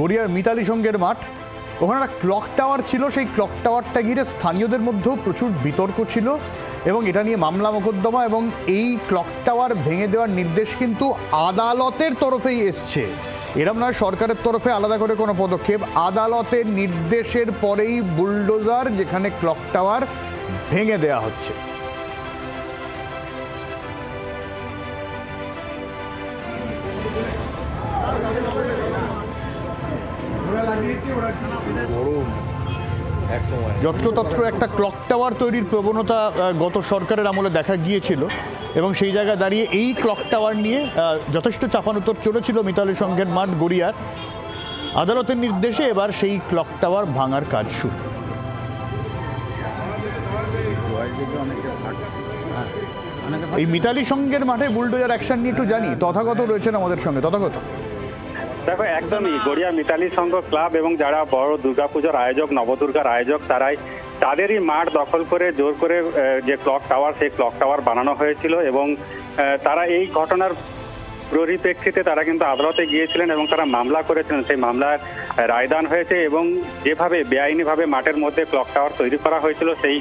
গড়িয়ার মিতালি সঙ্গের মাঠ, ওখানে একটা ক্লক টাওয়ার ছিল। সেই ক্লক টাওয়ারটা ঘিরে স্থানীয়দের মধ্যেও প্রচুর বিতর্ক ছিল এবং এটা নিয়ে মামলা মোকদ্দমা, এবং এই ক্লক টাওয়ার ভেঙে দেওয়ার নির্দেশ কিন্তু আদালতের তরফেই এসছে। এরম নয় সরকারের তরফে আলাদা করে কোনো পদক্ষেপ, আদালতের নির্দেশের পরেই বুলডোজার যেখানে ক্লক টাওয়ার ভেঙে দেওয়া হচ্ছে। যত্রতত্র একটা ক্লক টাওয়ার তৈরির প্রবণতা গত সরকারের আমলে দেখা গিয়েছিল এবং সেই জায়গায় দাঁড়িয়ে এই ক্লক টাওয়ার নিয়ে যথেষ্ট চাপানোতর চলেছিল মিতালি সংঘের মাঠ গড়িয়ার। আদালতের নির্দেশে এবার সেই ক্লক টাওয়ার ভাঙার কাজ শুরু। এই মিতালি সংঘের মাঠে বুলডোজার অ্যাকশন নিয়ে একটু জানি, তথাগত রয়েছেন আমাদের সঙ্গে। তথাগত, দেখো, একদমই গড়িয়া মিতালি সংঘ ক্লাব এবং যারা বড় দুর্গাপূজার আয়োজক, নবদুর্গার আয়োজক, তাদেরই মাঠ দখল করে জোর করে যে ক্লক টাওয়ার, সেই ক্লক টাওয়ার বানানো হয়েছিল এবং তারা এই ঘটনার পরিপ্রেক্ষিতে তারা কিন্তু আদালতে গিয়েছিলেন এবং তারা মামলা করেছিলেন। সেই মামলার রায়দান হয়েছে এবং যেভাবে বেআইনিভাবে মাঠের মধ্যে ক্লক টাওয়ার তৈরি করা হয়েছিল সেই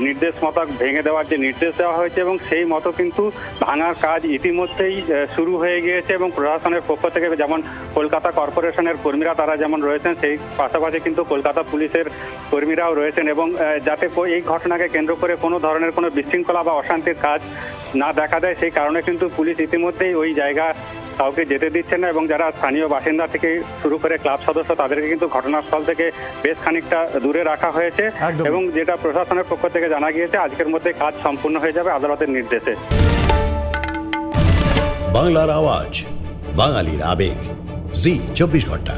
নির্দেশ মতো ভেঙে দেওয়ার যে নির্দেশ দেওয়া হয়েছে এবং সেই মতো কিন্তু ভাঙার কাজ ইতিমধ্যেই শুরু হয়ে গিয়েছে এবং প্রশাসনের পক্ষ থেকে যেমন কলকাতা কর্পোরেশনের কর্মীরা তারা যেমন রয়েছেন, সেই পাশাপাশি কিন্তু কলকাতা পুলিশের কর্মীরাও রয়েছেন এবং যাতে এই ঘটনাকে কেন্দ্র করে কোনো ধরনের কোনো বিশৃঙ্খলা বা অশান্তির কাজ না দেখা দেয় সেই কারণে কিন্তু পুলিশ ইতিমধ্যেই ওই জায়গা কাউকে যেতে দিচ্ছে না এবং যারা স্থানীয় বাসিন্দা থেকে শুরু করে ক্লাব সদস্য তাদেরকে কিন্তু ঘটনাস্থল থেকে বেশ খানিকটা দূরে রাখা হয়েছে এবং যেটা প্রশাসনের পক্ষ থেকে জানা গিয়েছে আজকের মধ্যে কাজ সম্পূর্ণ হয়ে যাবে আদালতের নির্দেশে। বাংলার আওয়াজ, বাঙালির আবেগ, জি 24 ঘন্টা।